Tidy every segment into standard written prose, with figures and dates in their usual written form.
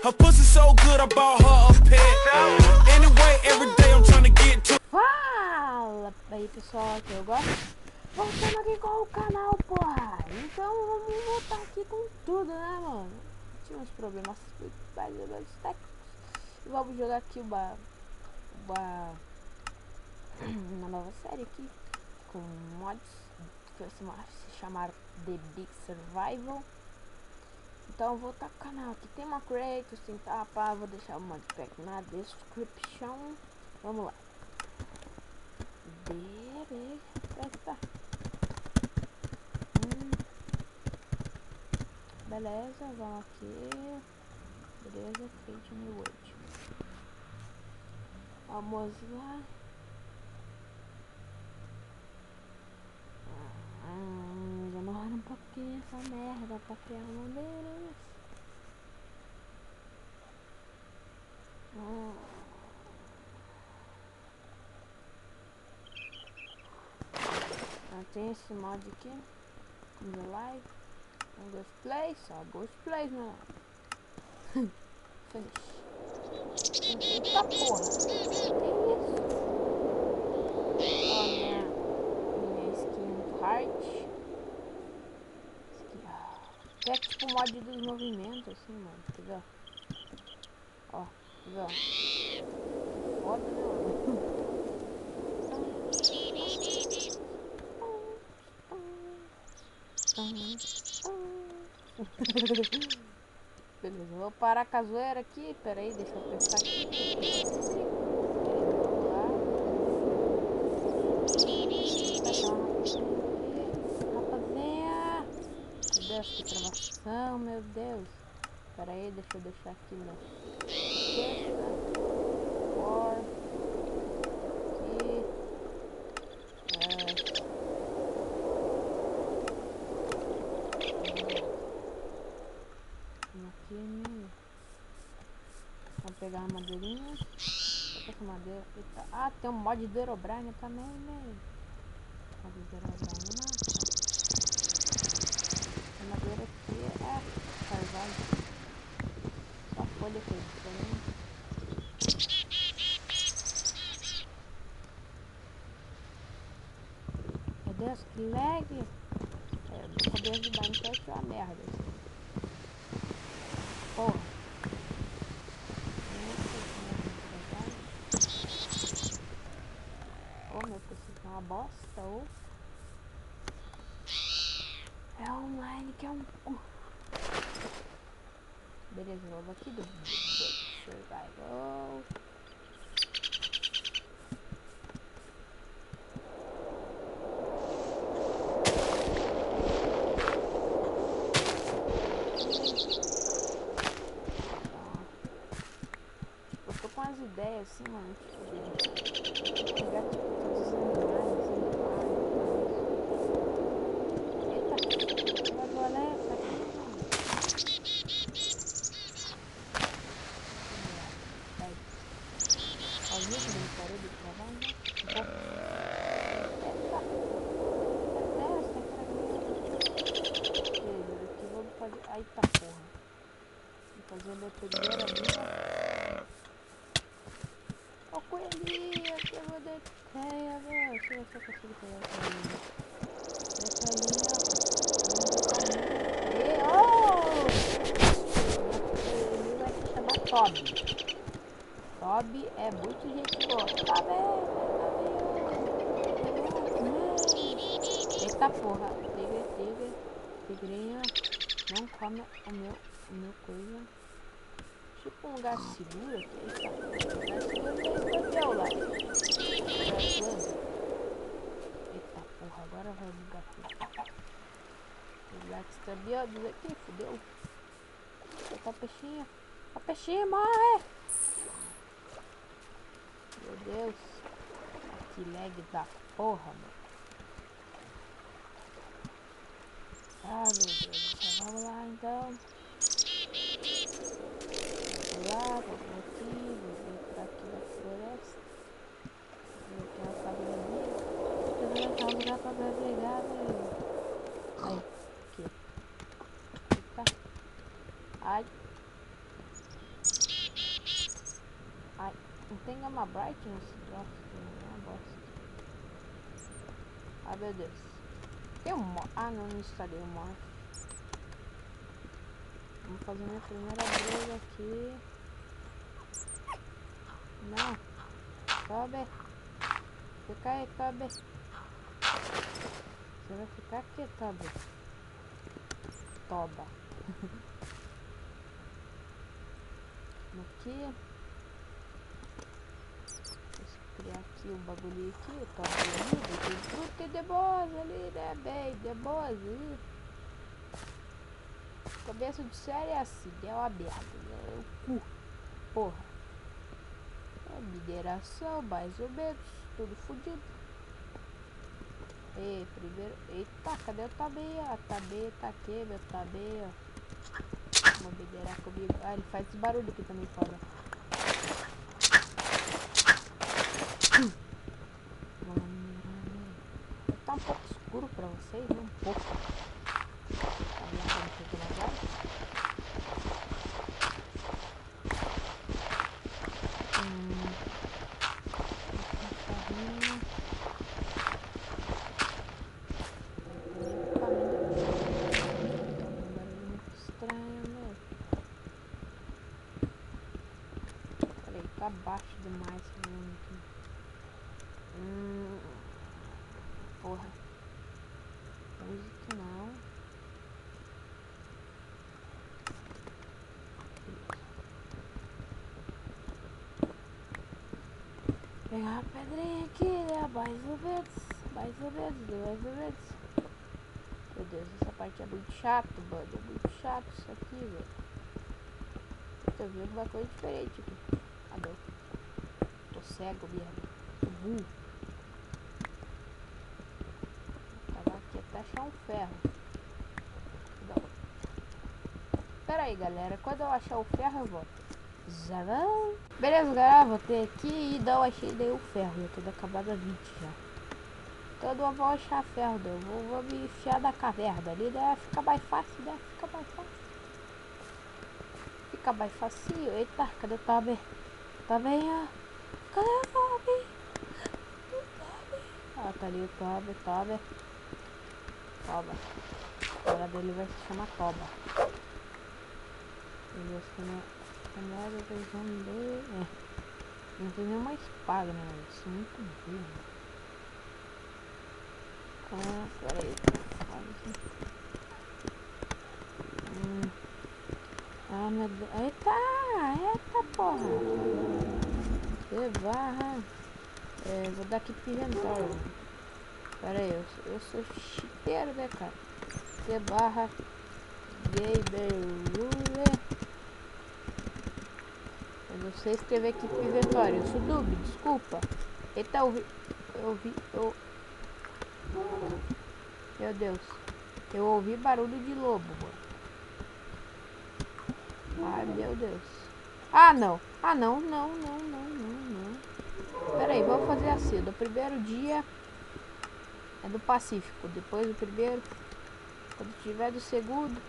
Her pussy so good, I bought her a pet. Anyway, every day I'm trying to get to. Fala aí pessoal, que eu gosto. Voltando aqui com o canal, porra. Então vamos voltar aqui com tudo, né, mano? Tinha uns problemas técnicos. E vamos jogar aqui uma nova série aqui com mods que vai se chamar The Big Survival. Então eu vou estar com o canal aqui, tem uma Kratos, tem tapa, vou deixar o modpack na descrição. Vamos lá. Beleza, vamos aqui. Beleza, Fate New World. Vamos lá. Demora um pouquinho essa merda pra criar uma deles. Tem esse mod aqui. No live. Um Ghost Play, só Ghost Plays, mano. Finish. Eita porra. Que isso? Ó, minha skin heart. É tipo mod dos movimentos, assim, mano. Quer ver? Ó, quer ver? Foda, né, mano? Beleza, vou parar com a zoeira aqui. Pera aí, deixa eu pensar aqui. Vamos lá. Rapazinha. Meu Deus, que travação, meu Deus. Pera aí, deixa eu deixar aqui meu Vamos pegar a madeirinha. Essa madeira. Eita. Ah, tem um mod do Herobrine também, né? Mod do Herobrine, massa. A madeira aqui é carvalho. Só folha que é diferente. Meu Deus, que lag! Eu não sabia ajudar, então achei uma merda. Assim. Porra. Meu PC é uma bosta ou é online que é um cu. Beleza, vamos aqui do Survival. Eu tô com umas ideias assim, mano, de pegar tipo todos os animais assim. Eita, vai valer essa aqui, mano. Ó, viu que ele parou de travar, né? Aqui vamos fazer. Aí tá porra. Vou fazer a minha primeira vida. Ó, coelhinha, que eu vou deixar, velho. Deixa eu ver se eu consigo pegar a coelhinha. Ele vai se chamar Toby. Toby é muito gente boa. Tá vendo? Eita porra. Tigrinha. Não come o meu coisa. Tipo um lugar seguro aqui. Eita. Lá. Eita porra. Agora vai bugar tudo. Relax Tabiodos aqui. Fudeu. Eita, peixinho. A peixinha morre. Meu Deus. Que lag da porra, mano. Ah, meu Deus. Vamos lá, então. Vamos lá, vamos aqui. Vamos entrar aqui na floresta. Vamos aqui uma cabrinha. Eu vou achar um lugar pra brigar, velho. Aí, aqui. Eita. Ai. Ai, não tem Gamma Bright nesse troço, não é uma bosta. Ah, meu Deus. Tem um morph. Ah, não instalei o morph. Vamos fazer minha primeira briga aqui. Não. Sobe. Fica aí, Toby. Você vai ficar aqui, Toby. Toba. Aqui. Deixa eu criar aqui o bagulho aqui. O Toby ali. Tem tudo de boas ali, né? Bem, de boas ali. Começo de série é assim, é uma merda. É o cu. Porra. É mineração, mais ou menos. Tudo fodido. E primeiro. Eita, cadê o Tabeia? A Tabeia tá aqui, meu Tabeia. Vou minerar comigo. Ah, ele faz esse barulho aqui também, foda. Vamos minerar, né? Tá um pouco escuro pra vocês, né? Um pouco. Tá vendo como fica legal? Tá baixo demais esse volume aqui. Porra. Música não. Pegar a pedrinha aqui, né? Mais ou menos. Mais ou menos, mais ou menos. Meu Deus, essa parte é muito chato, mano. É muito chato isso aqui, velho. Eu tô vendo uma coisa diferente aqui. Ah, não. Tô cego mesmo. Tô burro. Vou parar aqui até achar um ferro. Não. Pera aí, galera. Quando eu achar o ferro, eu volto. Já não. Beleza, galera. Voltei aqui e não achei nenhum ferro. Eu tô acabado a 20 já. Então eu não vou achar ferro, não. Vou me enfiar na caverna ali, né? Fica mais fácil, né? Fica mais fácil. Fica mais facinho. Eita, cadê o Toby? Toby, ó. Cadê o Toby? Ah, tá ali o Toby, Toby. Toba. Agora dele vai se chamar Toba. Beleza, câmera versão dele. É. Não tem nenhuma espada, né? Isso é muito burro. Ah, peraí. Ah, meu Deus. Eita, porra. Que barra. Vou dar aqui pro inventário. Pera aí, eu sou chiteiro, né, cara? Que barra. Gamer Ruler. Eu não sei escrever aqui pro inventário. Eu sou noob, desculpa. Eita, Meu Deus. Eu ouvi barulho de lobo, mano. Ai, meu Deus. Ah, não. Ah, não. Pera aí, vamos fazer assim. Do primeiro dia é do Pacífico. Depois do primeiro. Quando tiver do segundo.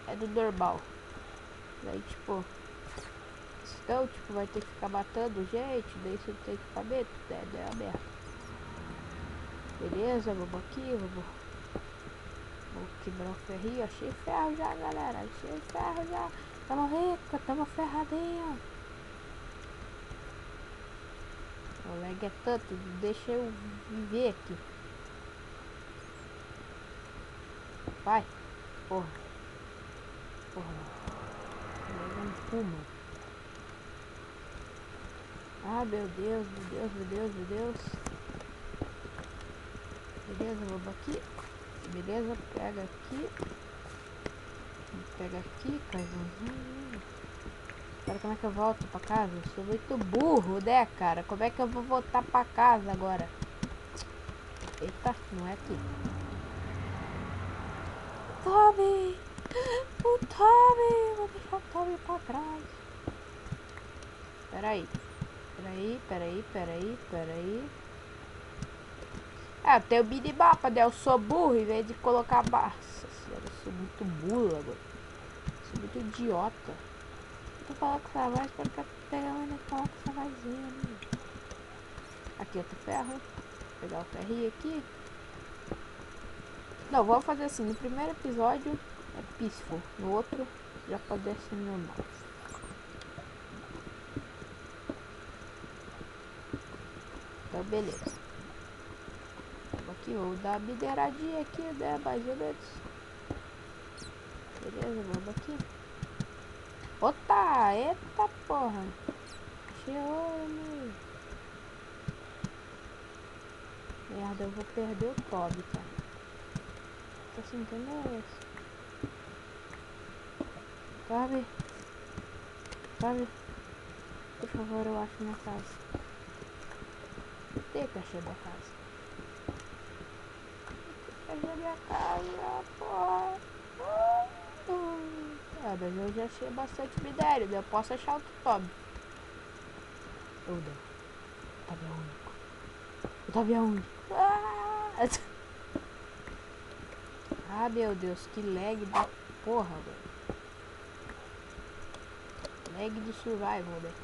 É do normal. Daí, tipo. Então, tipo, vai ter que ficar matando gente. Daí você tem equipamento. É a merda. Beleza, vamos aqui, vou quebrar o ferrinho. Achei ferro já, galera. Achei ferro já. Tamo rico, tamo ferradinho. O lag é tanto, deixa eu viver aqui. Vai. Porra. Não fuma. Ah, meu Deus. Beleza, vamos aqui. Beleza, pega aqui. Pega aqui, carvãozinho. Agora como é que eu volto pra casa? Eu sou muito burro, né, cara? Como é que eu vou voltar pra casa agora? Eita, não é aqui. Toby! O Toby! Vou deixar o Toby pra trás. Peraí. Eu tenho minimapa, né? Eu sou burro em vez de colocar... Nossa senhora, eu sou muito burro agora. Sou muito idiota. tu coloca essa voz porque tu pega e coloca essa vozinha ali. Aqui outro ferro. Vou pegar o ferrinho aqui. Não, vou fazer assim. No primeiro episódio é peaceful. No outro já pode ser normal. Então beleza. Vamos aqui, vou dar uma mideiradinha aqui, né? Mais ou menos. Beleza, vamos aqui. Ota! Eita porra! Cheio, merda, eu vou perder o Toby, cara. Tá sentindo isso? Toby? Toby? Por favor, eu acho minha casa. Tem caixa da casa. Caixa da minha casa, porra. Ah, mas eu já achei bastante minério. Eu posso achar outro Toby. Ou não. O Toby é único. O Toby é único. Ah, meu Deus, que lag da porra, velho. Lag do survival, velho.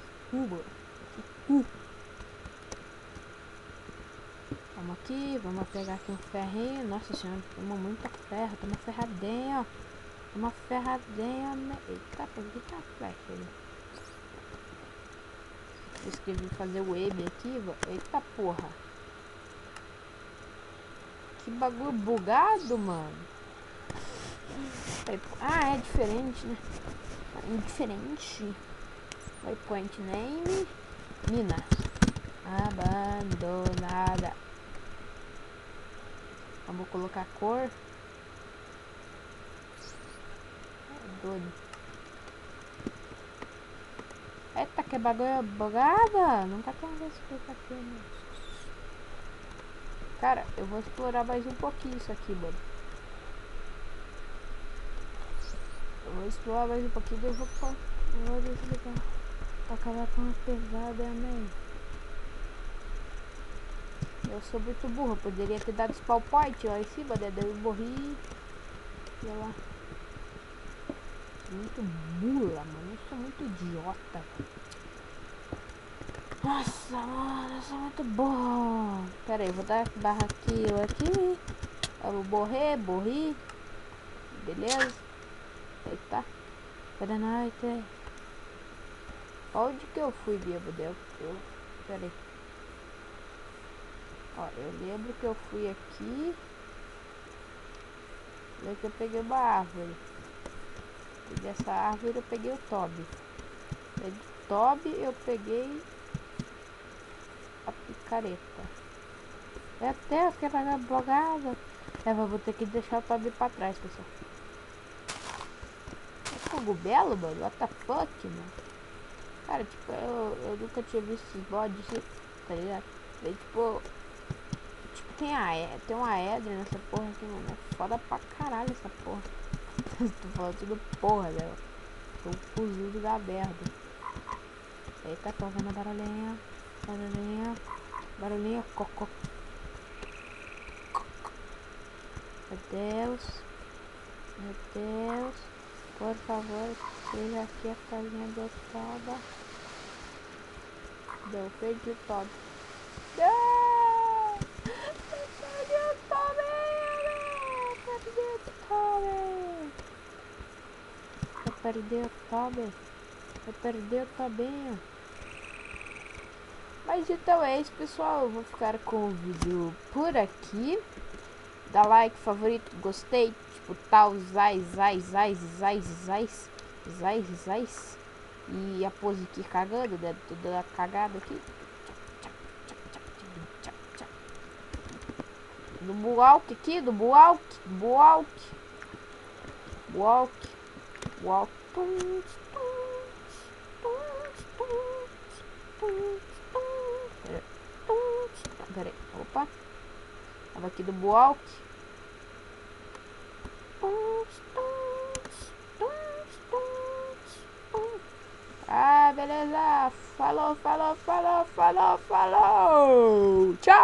Vamos aqui, vamos pegar aqui um ferrinho. Nossa senhora, toma muita ferro, toma ferradinha, ó. Uma ferradinha. Eita, por que tá flecha ali? Eu escrevi fazer wave aqui, eita porra. Que bagulho bugado, mano. Ah, é diferente, né? É diferente. Waypoint name. Mina. Abandonada. Vamos colocar a cor. É doido. Eita, que bagulho bugada. Nunca tinha visto isso aqui, né? Cara, eu vou explorar mais um pouquinho isso aqui, mano. Eu vou explorar mais um pouquinho e eu vou desligar. Acabar com uma pesada, amém. Eu sou muito burro, poderia ter dado spawn point lá em cima, né? Daí eu morri. E lá. Muito mula, mano. Eu sou muito idiota. Nossa, mano, eu sou muito burro. Pera aí, vou dar barra kill aqui. Eu vou morri. Beleza. Eita. Boa noite. Onde que eu fui, bêbado? Pera aí. Ó, eu lembro que eu fui aqui. E que eu peguei uma árvore. E dessa árvore eu peguei o Toby. E do Toby eu peguei a picareta. Meu Deus, que bagulho bugada. Vou ter que deixar o Toby pra trás, pessoal. É cogumelo, mano? What the fuck, mano? Cara, tipo, eu nunca tinha visto esses mods, tá ligado? Daí, tipo, tem uma Edra nessa porra aqui, mano. É foda pra caralho essa porra. Tô falando tudo porra, né? Sou um fuzudo da merda. Eita, tô vendo a barulhinha. Barulhinha, cocô. Meu Deus. Por favor, seja aqui a casinha do Toba. Deu, perdi o Toba. Não! Perdi o Toba! Eu perdi o Tobinho. Mas então é isso, pessoal. Eu vou ficar com o vídeo por aqui. Dá like, favorito, gostei, tipo tal, e a pose aqui cagando, né? Toda cagada aqui. Do Bualk aqui, do Bualk. Pera aí, opa. Tava aqui do Bualk. Ah, beleza. Falou. Tchau.